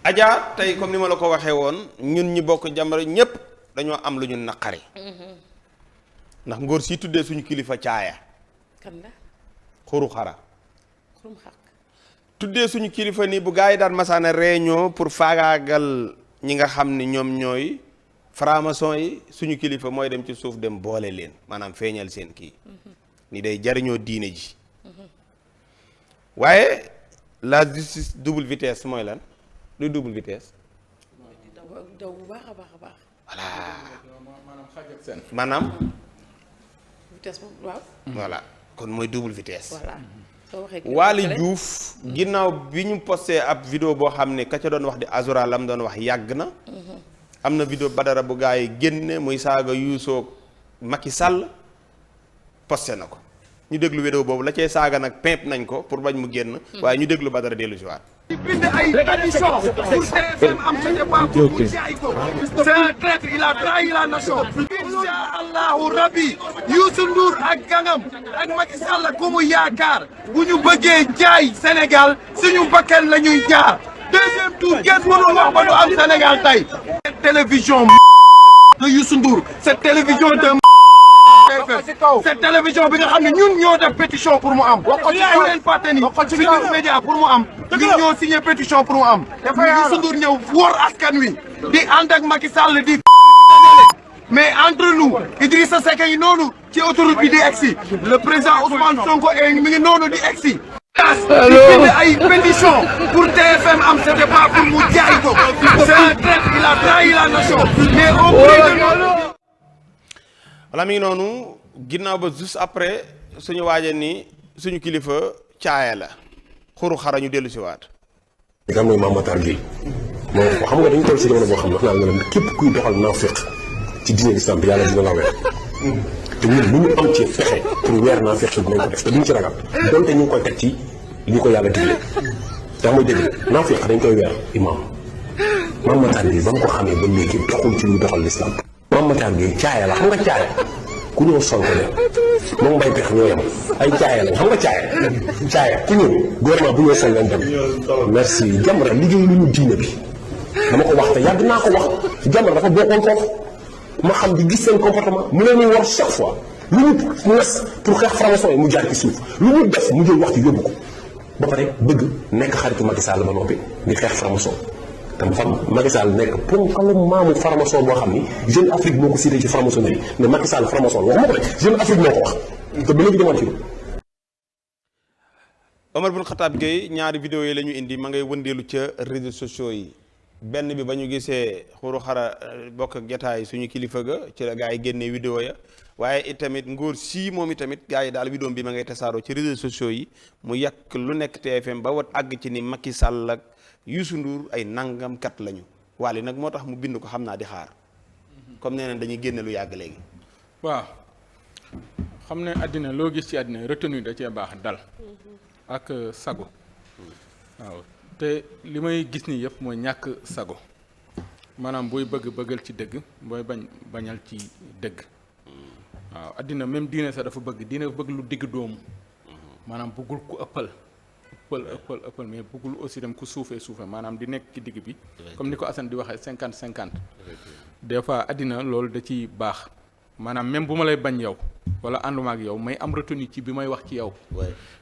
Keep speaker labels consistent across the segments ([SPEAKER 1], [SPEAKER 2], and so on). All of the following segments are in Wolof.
[SPEAKER 1] Adja tey comme ni ma la ko waxee woon ñun ñi bokk Jamra ñépp dañoo am lu ñu naqari ndax ngóor si tuddee suñu kilifa caaya
[SPEAKER 2] kan la
[SPEAKER 1] xuru xara
[SPEAKER 2] xurum xaq
[SPEAKER 1] tuddee suñu kilifa nii bu gaa yi daan masaana réunion pour faagaagal ñi nga xam ni ñoom ñooy franc-maçon yi suñu kilifa mooy dem ci suuf dem boole leen maanaam feeñal seen kii ni day jariñoo diine ji waaye la justice double vitesse mooy lan luy double vitesse
[SPEAKER 2] daw bu baax a baax a baax
[SPEAKER 1] voilà maanaam
[SPEAKER 2] vitesse boobu waaw
[SPEAKER 1] voilà kon mooy double vitesse
[SPEAKER 2] voilà soo waxee
[SPEAKER 1] Waly Diouf ginnaaw bi ñu posté ab vidéo boo xam ne ka ca doon wax di Azura lam doon wax yàgg na am na vidéo Badara bu gaa yi génne muy saaga Youssou Macky Sall posté na ko ñu déglu vidéo boobu la cay saaga nag pimp nañ ko pour bañ mu génn waaye ñu déglu Badara dellu si waat
[SPEAKER 3] bind ay pétition pour TFM am sa débat pour mu jaay ko c'est un traître il a trahi la nation insha allahu rabbi Youssou Ndour ak gangam ak Macky Sall ku mu yaakaar bu ñu bëggee jaay Sénégal suñu bakkan la ñuy jaar deuxième tour kenn mënul wax ba du am Sénégal tey cette télévision de Youssou Ndour cette télévision de cette télévision bi nga xam ne ñun ñoo def pétition pour mu am bu leen fàtte ni Futurs Médias pour mu am ñun ñoo signé pétition pour mu am Youssou Ndour ñëw wóor askan wi di ànd ak Macky Sall di mais entre nous Idrissa Seck yi noonu ci autoroute bi di egsi le président Ousmane Sonko et mi ngi noonu di egsi di bind ay pétition pour TFM am ce débat pour mu jaay ko c'est un traître il a trahi la nation mais au prix de
[SPEAKER 1] wala mi ngi noonu ginnaaw ba juste après suñu waaje ni suñu kilifa caaya la xuru xara ñu dellu si waat
[SPEAKER 4] li nga xam ne Mame Matar Gueye moom xam nga dañu toll si jamono boo xam ne wax naa la képp kuy doxal naafeq ci diine islam bi yàlla dina la weer te ñun lu ñu am ci fexe pour weer naafeq bi dinañ ko def te duñ ci ragal donte ñu ngi koy teg ci li ko yàlla digle daa mooy dégg naafeq dañ koy weer imam Mame Matar Gueye ba mu ko xamee ba léegi doxul ci luy doxal l'islam Mame Matar Gueye caaya la xam nga caaya ku ñëw sol ko dem moom mbay pex ñoo yem ay caaya lañ xam nga caaya ku ñëw gouvernement bu ñëw sol leen dem merci Jamra liggéey lu ñu diine bi dama ko wax te yàgg naa ko wax Jamra dafa bokkoon foofu ma xam di gis seen comportement mu leen ñuy war chaque fois lu ñu nas pour xeex franc-maçon yi mu jaar ci suuf lu ñu def mu jël waxtu yóbbu ko ba pare bëgg nekk xaritu Macky Sall ba noppi di xeex franc-maçon tam fam Macky Sall nekk ponkalu maamu franc-maçon boo xam ni Jeune Afrique moo ko cité ci franc-maçonnerie mais Macky Sall franc-maçon la waxuma ko de Jeune Afrique moo ko wax te ba léegi demoon ci
[SPEAKER 1] Omar Bun Khattab Gueye ñaari vidéo yi la ñu indi ma ngay wëndeelu ca réseaux sociaux yi benn bi ba ñu gisee xuru xara bokk ak jataay suñu kilifa ga ci la gaa yi génnee vidéo ya waaye itamit ngóor sii moom itamit gaa yi daal vidéo bi ma ngay tasaaroo ci réseaux sociaux yi mu yàq lu nekk TFM ba wat àgg ci ni Macky Sall ak Youssou Ndour ay nangamkat lañu Waly nag moo tax mu bind ko xam naa di xaar comme nee na dañuy génne lu yàgg léegi.
[SPEAKER 5] waaw xam ne àddina loo gis ci àddina retenue da cee baax dal ak sago waaw te li may gis nii yëpp mooy ñàkk sago maanaam booy bëggal ci dëgg booy bañal ci dëgg waaw àddina même diine sax dafa bëgg lu digg doomu maanaam bëggul ku ëppal mais bëggul aussi dem ku suufee maanaam di nekk ci digg bi comme ni ko Assane di waxee 50-50 des fois àddina loolu da ciy baax maanaam même bu ma lay bañ yow wala ànduma ak yow may am retenu ci bi may wax ci yow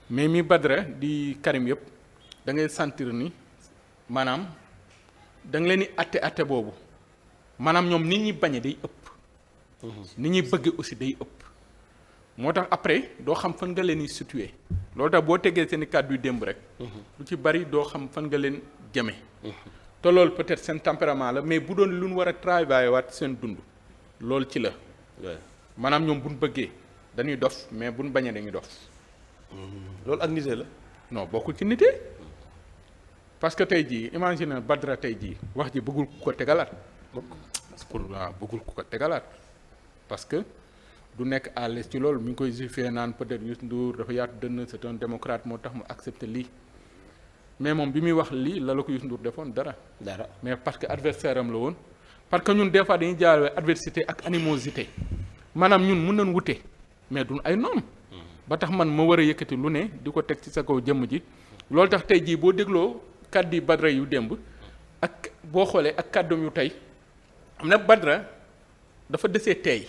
[SPEAKER 5] mais mi Badara di Karim yëpp da ngay sentir ni maanaam da nga leen di atte boobu maanaam ñoom nit ñi bañe day ëpp nit ñi bëgge aussi day ëpp moo tax après doo xam fan nga leen di situé loolu tax boo tegee seen i kàddu yu démb rek lu ci bari doo xam fan nga leen jëme te loolu peut-être seen tempérament la mais bu doon lu ñu war a travailler waat seen dund loolu ci la maanaam ñoom buñ bëggee dañuy dof mais buñ bañee dañuy dof
[SPEAKER 1] loolu ak nite la
[SPEAKER 5] non bokkul ci nite parce que tey jii imagine Badara tey jii wax ji bëggul ku ko tegalaat bëggul ku ko tegalaat parce que du nekk à l'aise ci loolu mi ngi koy justifier naan peut-être Youssou Ndour dafa yaatu dënn c'est un démocrate moo tax mu accepter lii mais moom bi muy wax lii la ko Youssou Ndour defoon dara mais parce que adversaire am la woon parce que ñun des fois dañuy jaawale adversité ak animosité maanaam ñun mun nañ wute mais duñ ay noom ba tax man ma war a yëkkati lu ne di ko teg ci sa kaw jëmm ji loolu tax tey jii boo dégloo kàddu Badara yu démb ak boo xoolee ak kàddoom yu tey am na Badara dafa desee tey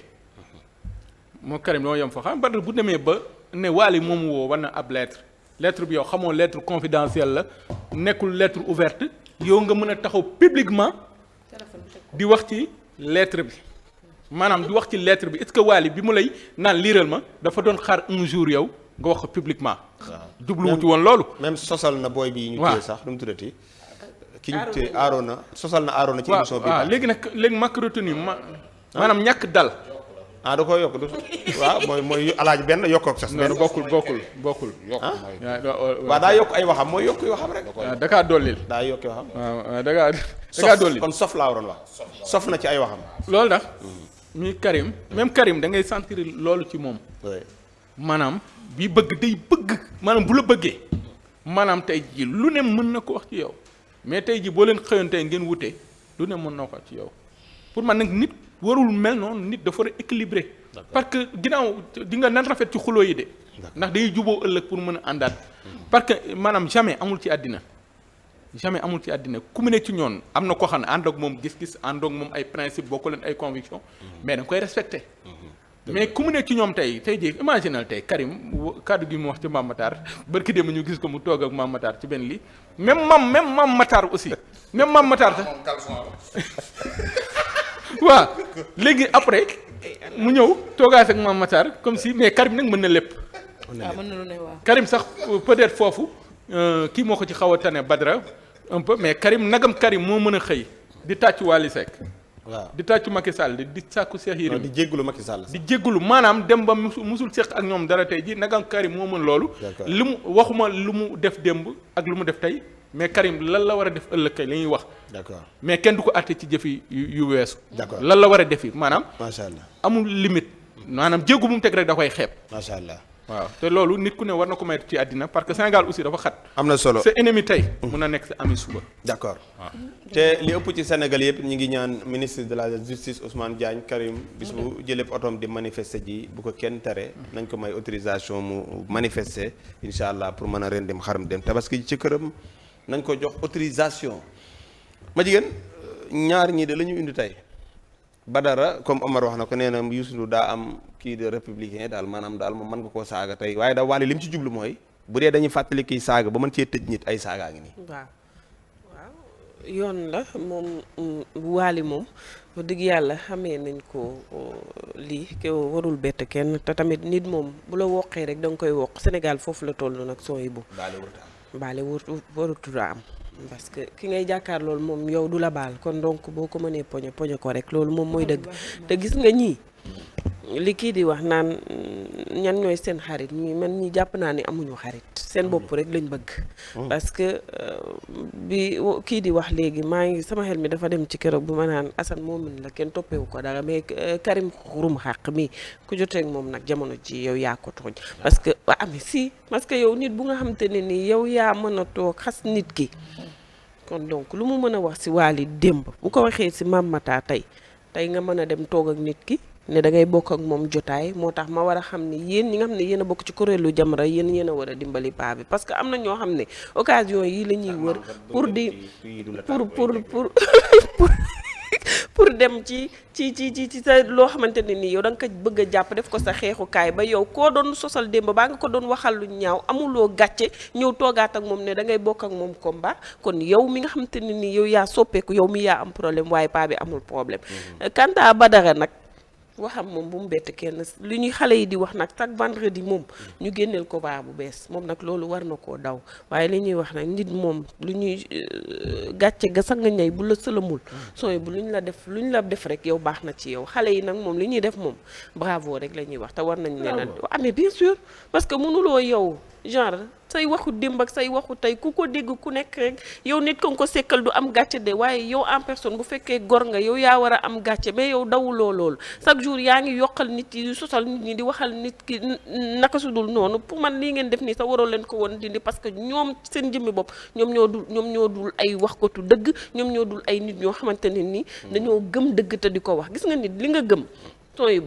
[SPEAKER 5] moo Karim doo yem fa xam Badara bu demee ba ne Wally moomu woo war na ab lettre bi yow xamoo lettre confidentielle la nekkul lettre ouverte yow nga mën a taxaw publiquement di wax ci lettre bi maanaam di wax ci lettre bi est-ce que Wally bi mu lay naan liiral ma dafa doon xaar un jour yow nga wax ko publiquement jubluwuti woon loolu
[SPEAKER 1] même sosal na booy bi ñu téye sax nu mu tuddati ki ñu téye Arona sosal na Arona ci émission bi
[SPEAKER 5] waaw léegi manque retenu maanaam ñàkk dal
[SPEAKER 1] da koy yokk du waaw mooy alaaj benn yokk ak sas
[SPEAKER 5] non bokkul
[SPEAKER 1] waaw daa yokk ay waxam mooy yokk waxam rek
[SPEAKER 5] da kaa dollil
[SPEAKER 1] daa yokki waxam
[SPEAKER 5] waaw da kaa dollil
[SPEAKER 1] kon sof laa waroon wax sof na ci ay waxam
[SPEAKER 5] loolu tax muy Karim même Karim da ngay sentir loolu ci moom maanaam bi bëgg day bëgg maanaam bu la bëggee maanaam tey ji lu ne mën na ko wax ci yow mais tey ji boo leen xëyoon tey ngeen wute lu ne mën na ko wax ci yow pour man nag nit warul mel noonu nit dafa war a équilibré parce que ginnaaw di nga nan rafet ci xuloo yi de ndax day juboo ëllëg pour mën a àndaat parce que maanaam jamais amul ci àddina ku mu ne ci ñoon am na koo xam ne ànd ak moom gis-gis ànd ak moom ay principe bokk leen ay conviction mais da nga koy respecté mais ku mu ne ci ñoom tey jii imaginal tey Karim kaddu gi mu wax ci Mame Matar barki démb ñu gis ko mu toog ak Mame Matar ci benn lii même Mame Matar aussi même Mame Matar sax waaw léegi après mu ñëw toogaat ak Mame Matar comme si mais Karim nag mën na lépp.
[SPEAKER 2] mën na lu ne waaw.
[SPEAKER 5] Karim sax peut-être foofu kii moo ko ci xaw a tane Badara un peu mais Karim moo mën a xëy di tàcc Wally Seck.
[SPEAKER 1] waaw
[SPEAKER 5] di tàccu Macky Sall di sàkku Cheikh Yérim
[SPEAKER 1] di jéggulu Macky Sall
[SPEAKER 5] di jéggulu maanaam dem ba musul seq ak ñoom dara tey ji nagam Karim moo mën loolu li mu waxuma lu mu def démb ak lu mu def tey mais Karim lan la war a def ëllëg kay li ñuy wax
[SPEAKER 1] d'accord
[SPEAKER 5] mais kenn du ko àtte ci jëfi yu weesu
[SPEAKER 1] d'accord
[SPEAKER 5] lan la war a defi maanaam
[SPEAKER 1] macha allah
[SPEAKER 5] amul limite maanaam jéggu bu mu teg rek da koy xeeb
[SPEAKER 1] macha allah
[SPEAKER 5] waaw te loolu nit ku ne war na ko may ci àddina parce que Sénégal aussi dafa xat
[SPEAKER 1] am na solo
[SPEAKER 5] sa ennemi tey mun na nekk sa ami suba
[SPEAKER 1] d'accord te li ëpp ci Sénégal yëpp ñi ngi ñaan ministre de la justice Ousmane Diagne Karim bis bu jëlee otoom di manifester ji bu ko kenn tere nañ ko may autorisation mu manifester incha allah pour mën a ren dem xaram dem tabaski ci këram nañ ko jox autorisation ma jigéen ñaar ñii de la ñu indi tey Badara comme Omar wax na ko nee na Youssou Ndour daa am kii de républicain daal maanaam daal moom mën nga koo saaga tey waaye daal Wally li mu ci jublu mooy bu dee dañuy fàttali kii saaga ba mën cee tëj nit ay saagaa ngi nii.
[SPEAKER 2] waaw yoon la moom Wally moom wax dëgg yàlla xamee nañ ko lii ke warul bett kenn te tamit nit moom bu la woqee rek da nga koy woq Sénégal foofu la toll nag sooy bu. baale warutul a am. parce que ki ngay jàkkaar loolu moom yow du la baal kon donc boo ko mënee poñe ko rek loolu moom mooy dëgg te gis nga ñii li kii di wax naan ñan ñooy seen xarit man ñi jàpp naa ni amuñu xarit seen bopp rek lañ bëgg parce que bi kii di wax léegi maa ngi sama xel mi dafa dem ci keroog bu ma naan Assane moomin la kenn toppewu ko dara mais Karim Xurum Xaq mi ku joteeg moom nag jamono ci yow yaa ko tooñ parce que parce que yow nit bu nga xamante ne nii yow yaa mën a toog xas nit ki kon donc lu mu mën a wax si Wally démb bu ko waxee si Mame Matar tey nga mën a dem toog ak nit ki ne da ngay bokk ak moom jotaay moo tax ma war a xam ne yéen ñi nga xam ne yéen a bokk ci kuréelu Jamra yéen a war a dimbali paa bi parce que am na ñoo xam ne occasion yi la ñuy wër pour dem ci sa loo xamante ne nii yow da nga ko bëgg a jàpp def ko sa xeexukaay ba yow koo doon sosal démb baa nga ko doon waxal lu ñaaw amuloo gàcce ñëw toogaat ak moom ne da ngay bokk ak moom combat kon yow mi nga xamante ne nii yow yaa soppeeku yow mi yaa am problème waaye paa bi amul problème quant à Badara nag waxam moom bu mu bett kenn li ñuy xale yi di wax nag chaque vendredi moom ñu génneel ko baa bu bees moom nag loolu war na koo daw waaye li ñuy wax nag nit moom lu ñuy gàcce ga sa nga ñay bu la sëlamul sooy bu lu ñu la def rek yow baax na ci yow xale yi nag moom li ñuy def moom bravo rek la ñuy wax te war nañ leen a mais bien sûr parce que mënuloo yow genre say waxu démb ak say waxu tey ku ko dégg ku nekk rek yow nit ko nga ko sekkal du am gàcce de waaye yow en personne bu fekkee gor nga yow yaa war a am gàcce mais yow dawuloo loolu chaque jour yaa ngi yokkal nit yi sosal nit ñi di waxal nit ki naka su dul noonu pour man lii ngeen def nii sax waroo leen ko woon dindi parce que ñoom seen jëmmi bopp ñoom ñoo dul ay wax ko tu dëgg ñoom ñoo dul ay nit ñoo xamante ne nii dañoo gëm dëgg te di ko wax gis nga nit li nga gëm sooy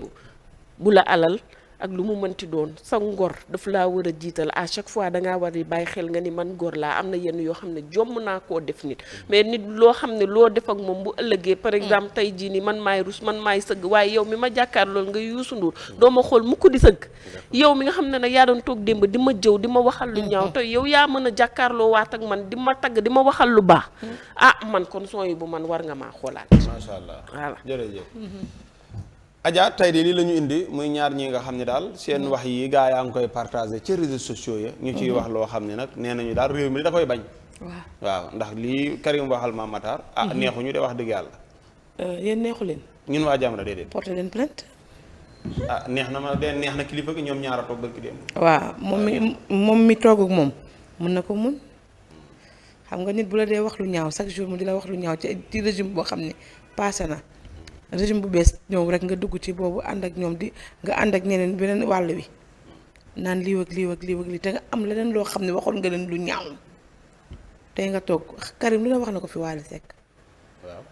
[SPEAKER 2] bu la alal ak lu mu mënti doon sa ngor daf laa war a jiital à chaque fois dangaa war di bàyyi xel nga ni man góor laa am na yenn yoo xam ne jomm naa koo def nit mais nit loo xam ne loo def ak moom bu ëllëgee par exemple tey jii ni man maay rus man maay sëgg waaye yow mi ma jàkkaar loolu nga Youssou Ndour doo ma xool mukk di sëgg yow mi nga xam ne nag yaa doon toog démb di ma jëw di ma waxal lu ñaaw te yow yaa mën a jàkkaarloo waat ak man di ma tagg di ma waxal lu baax man kon son yi bu man war nga maa xoolaat
[SPEAKER 1] macha allah
[SPEAKER 2] voilà
[SPEAKER 1] jërëjëf Adja tey de lii la ñu indi muy ñaar ñi nga xam ne daal seen wax yi gaa yaa ngi koy partagé ci réseaux sociaux ya ñu ciy wax loo xam ne nag nee nañu daal réew mi da koy bañ waaw ndax lii Karim waxal Mame Matar neexuñu de wax dëgg yàlla
[SPEAKER 6] yéen neexu leen
[SPEAKER 1] ñun waa Jamra déedéet
[SPEAKER 6] porté leen plainte
[SPEAKER 1] neex na ma de neex na kilifa gi ñoom ñaara toog barki dem
[SPEAKER 6] waaw moom mi toog ak moom mën na ko mun xam nga nit bu la dee wax lu ñaaw chaque jour mu di la wax lu ñaaw ci régime boo xam ne passé na régime bu bees ñëw rek nga dugg ci boobu ànd ak ñoom nga ànd ak ñeneen beneen wàll wi naan lii ak lii ak lii ak lii te nga am leneen loo xam ne waxoon nga leen lu ñaaw tey nga toog Karim lu ne wax na ko fi Wally Seck
[SPEAKER 1] waaw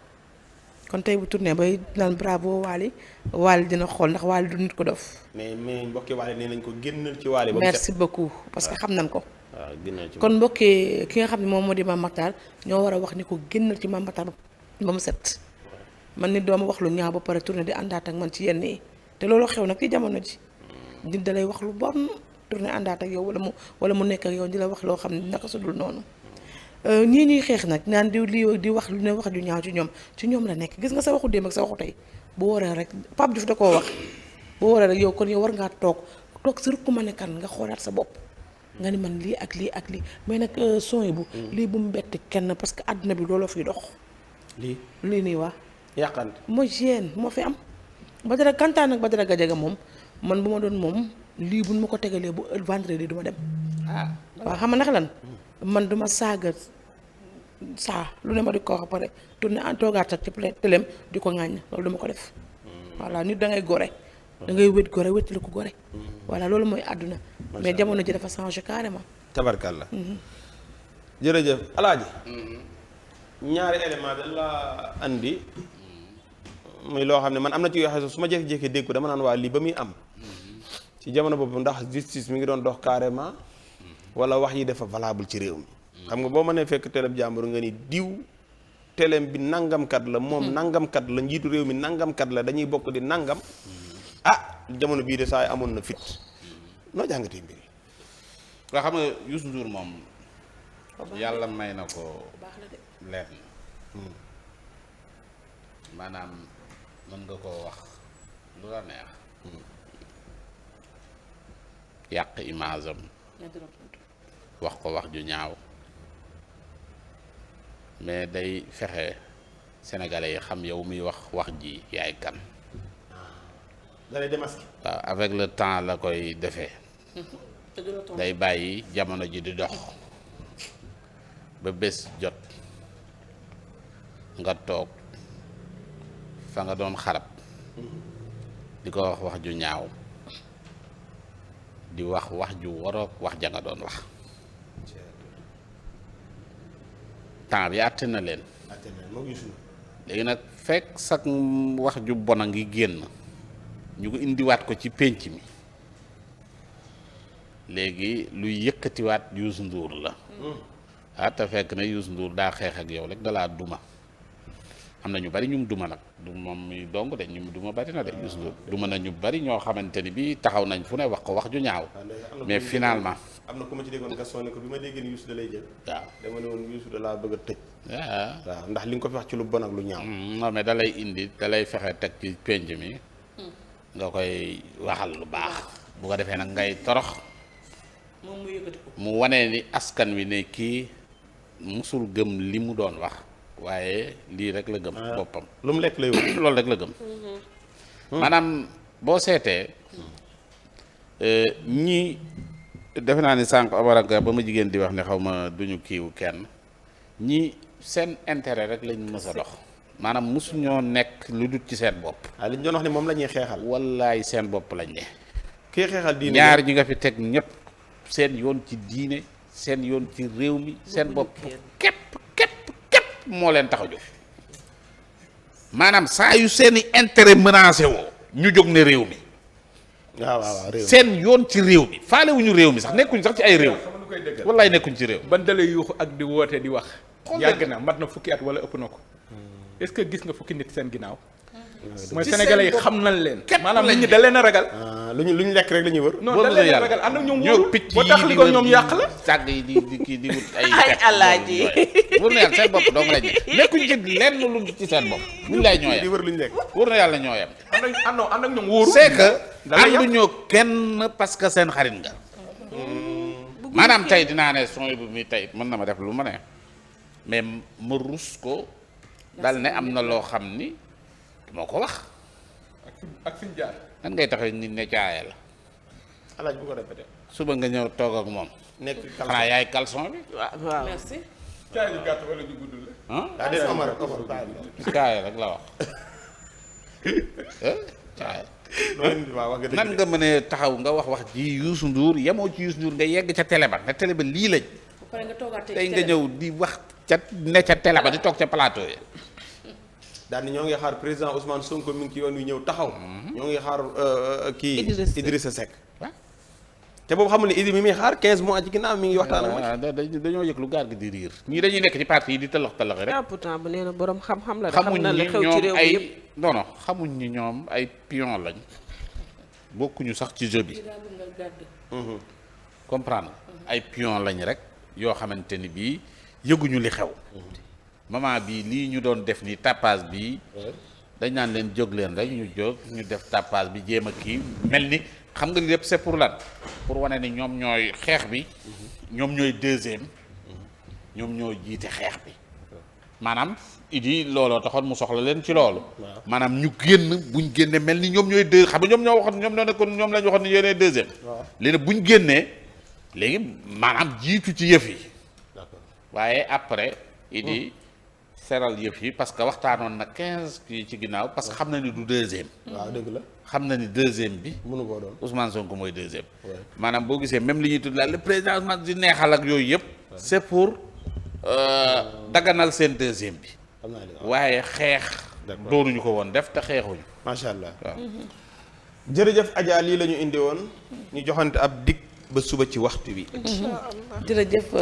[SPEAKER 6] kon tey bu tourné bay naan bravo Wally dina xool ndax Wally du nit ko dof
[SPEAKER 1] mais mbokki Wally nee nañ ko génnal ci Wally ba
[SPEAKER 6] merci beaucoup parce que xam nañ ko
[SPEAKER 1] waaw génnal ci
[SPEAKER 6] kon mbokki ki nga xam ne moom moo di Mame Matar ñoo war a wax ni ko génnal ci Mame Matar ba mu set man nit dooma wax lu ñaaw ba pare tourné di àndaat ak man ci yenn yi te loolu xew nag ci jamono ji nit da lay wax lu bon tourné àndaat ak yow wala mu nekk ak yow di la wax loo xam ne naka su dul noonu ñii ñuy xeex nag naan di wax lu ne wax ju ñaaw ci ñoom la nekk gis nga sa waxu démb ak sa waxu tey bu waree rek Pape Diouf da koo wax bu waree rek yow kon yow war ngaa toog sa rukk ma ne kan nga xoolaat sa bopp nga ni man lii ak lii ak lii mais nag son yi bu lii bu mu bett kenn parce que àdduna bi looloo fiy dox lii nii waa
[SPEAKER 1] yàqante
[SPEAKER 6] mooy génn moo fi am Badara Kantaan ak Badara Gajaga moom man bu ma doon moom lii buñ ma ko tegalee bu vendredi du ma dem waaw xam nga naka lan man duma saaga lu ne ma di ko wax pare tourné en toogaat ak ci télém di ko ŋàññ loolu duma ko def voilà nit da ngay gore da ngay wét gore wétali ko gore voilà loolu mooy àdduna mais jamono ji dafa changé carrément
[SPEAKER 1] tabarkalla jërëjëf alaaji ñaari élément bi la andi muy loo xam ne man am na ci yoo xam ne su ma jékki-jékki dégg ko dama naan waa lii ba muy am ci jamono boobu ndax justice mi ngi doon dox carrément wala wax yi dafa valable ci réew mi xam nga boo mënee fekk télé bi jàmbur nga ni diw télé bi nangamkat la moom nangamkat la njiitu réew mi nangamkat la dañuy bokk di nangam jamono bii de saa yi amoon na fit noo jàngatee mbir yi.
[SPEAKER 7] nga xam nga Youssou Ndour moom yàlla may na ko leer na maanaam mën nga koo wax lu la neex yàq image am wax ko wax ju ñaaw mais day fexe sénégalais yi xam yow muy wax ji yaay kan.
[SPEAKER 1] dalay démasqué.
[SPEAKER 7] waaw avec le temps la koy defee day bàyyi jamono ji di dox ba bés jot nga toog fa nga doon xarab di ko wax ju ñaaw di wax ju waroog wax ja nga doon wax temps bi àtte na leen léegi nag fekk sax wax ju bon a ngi génn ñu ko indiwaat ko ci pénc mi léegi luy yëkkatiwaat Youssou Ndour la te fekk na Youssou Ndour daa xeex ak yow rek dalaa duma am na ñu bari ñu duma nag du moom mi dong de ñu duma bari na de Youssou Ndour duma na ñu bari ñoo xamante ni bi taxaw nañ fu ne wax ko wax ju ñaaw mais finalement
[SPEAKER 1] am na ku ma ci déggoon Gaston ne ko bi ma déggee ni Youssou da lay jël
[SPEAKER 7] waaw
[SPEAKER 1] dama ne woon Youssou da laa bëgg a tëj
[SPEAKER 7] waaw
[SPEAKER 1] ndax li nga ko fi wax ci lu bon ak lu ñaaw
[SPEAKER 7] non mais da lay indi da lay fexe teg ci pénc mi nga koy waxal lu baax bu ko defee nag ngay torox mu wane ni askan wi ne kii musul gëm li mu doon wax waaye lii rek la gëm boppam
[SPEAKER 1] lu mu lekk lay wut
[SPEAKER 7] loolu rek la gëm maanaam boo seetee ñii defe naa ni sànq abaraka ba ma jigéen di wax ne xaw ma duñu kiiwu kenn ñii seen intérêt rek lañ mës a dox maanaam musuñoo nekk lu dut ci seen bopp
[SPEAKER 1] li ñu doon wax ne moom la ñuy xeexal
[SPEAKER 7] wallaay seen bopp lañ ne
[SPEAKER 1] kii xeexal diine
[SPEAKER 7] ñaar ñi nga fi teg ñëpp seen yoon ci diine seen yoon ci réew mi seen bopp képp moo leen tax a jóg maanaam saa yu seeni intérêt menacé woo ñu jóg ne réew mi
[SPEAKER 1] waaw réew
[SPEAKER 7] seen yoon ci réew mi faale wuñu réew mi sax nekkuñ sax ci ay réew wallaay nekkuñ ci réew
[SPEAKER 5] ban dalee yuuxu ak di woote di wax yàgg na mat na fukki at wala ëpp na ko est-ce que gis nga fukki nit seen ginnaaw mooy sénégalais yi xam nañ leen maanaam nit ñi da leen a ragal
[SPEAKER 1] luñ lekk rek la ñuy wër
[SPEAKER 5] non da leen a ragal ànd ak ñoom wóoru
[SPEAKER 7] picc
[SPEAKER 5] boo tax li ko ñoom yàq la
[SPEAKER 7] sàgg yi di kii di wut ay
[SPEAKER 2] alaaji
[SPEAKER 7] wóor na yàlla seen bopp dong lañ nekkuñ ci lenn lu ci seen bopp buñ lay ñooyam
[SPEAKER 1] di wër luñ lekk
[SPEAKER 7] wóor na yàlla ñooyam
[SPEAKER 5] ànd ak ñoom wóoru
[SPEAKER 7] c'est que ànduñoo kenn parce que seen xarit nga maanaam tey dinaa ne son bu mi tey mën na ma def lu ma ne mais ma rus ko dal ne am na loo xam ni moo ko wax
[SPEAKER 5] ak fi ñu jaar
[SPEAKER 7] nan ngay taxee nit ne caaye la
[SPEAKER 1] alaaj bu ko répété
[SPEAKER 7] suba nga ñëw toog ak moom
[SPEAKER 1] nekk
[SPEAKER 7] xanaa yaay caleçon bi
[SPEAKER 2] waaw
[SPEAKER 6] merci.
[SPEAKER 5] caay ju gàtt wala ju gudd la
[SPEAKER 7] ah
[SPEAKER 1] daa dee Omar
[SPEAKER 7] caaye rek la wax caaye
[SPEAKER 1] waaw wax nga dëgg
[SPEAKER 7] nan nga mënee taxaw nga wax ji Youssou Ndour yemoo ci Youssou Ndour nga yegg ca télé ba ne télé ba lii lañ
[SPEAKER 6] ba pare nga toogaat
[SPEAKER 7] tey nga ñëw di wax ca ne ca télé ba di toog ca plateau yi
[SPEAKER 1] daal ni ñoo ngi xaar président Ousmane Sonko mi ngi ci yoon wi ñëw taxaw ñoo ngi xaar kii Idrissa Seck te boobu xamul ne Idi mi muy xaar 15 mois ci ginnaaw mi ngi waxtaan ak moom
[SPEAKER 7] dañoo yëg lu gaar gi di riir ñii dañuy nekk ci parti yi di tëlax tëlax rek
[SPEAKER 2] ah pourtant bu nee na borom xam-xam la.
[SPEAKER 7] xamuñ
[SPEAKER 2] xam na
[SPEAKER 7] ni
[SPEAKER 2] li xew ci
[SPEAKER 7] ñoom
[SPEAKER 2] réew mi
[SPEAKER 7] ay
[SPEAKER 2] yëpp.
[SPEAKER 7] non xamuñ ni ñoom ay pion lañ bokkuñu sax ci jeu bi comprendre ay pion lañ rek yoo xamante ni bii yëguñu li xew moment bii lii ñu doon def ni tapage bii dañ naan leen jóg leen rek ñu jóg ñu def tapage bi jéem a kii mel ni xam nga li lépp c'est pour lan pour wane ni ñoom ñooy xeex bi ñoom ñooy deuxième ñoom ñoo jiite xeex bi maanaam idi looloo taxoon mu soxla leen ci loolu maanaam ñu génn buñ génne mel ni ñoom ñooy deux xam nga ñoom ñoo waxoon ñoom ñoo nekkoon ñoom lañu waxoon ni yéenee deuxième léegi buñ génnee léegi maanaam jiitu ci yëf yi waaye après idi seral yëf yi parce que waxtaanoon na 15 kii ci ginnaaw parce que xam na ni du deuxième
[SPEAKER 1] waaw dëgg la
[SPEAKER 7] xam na ni deuxième bi
[SPEAKER 1] mënu koo doon
[SPEAKER 7] Ousmane Sonko mooy deuxième maanaam boo gisee même li ñuy tudd la le président Ousmane di neexal ak yooyu yëpp c'est pour daganal seen deuxième bi
[SPEAKER 1] xam naa li
[SPEAKER 7] waaye xeex doonuñu ko woon def te xeexuñu
[SPEAKER 1] macha allah
[SPEAKER 7] waaw
[SPEAKER 1] jërëjëf Adja lii la ñu indi woon ñu joxante ab dig ba suba ci waxtu bi
[SPEAKER 6] jërëjëf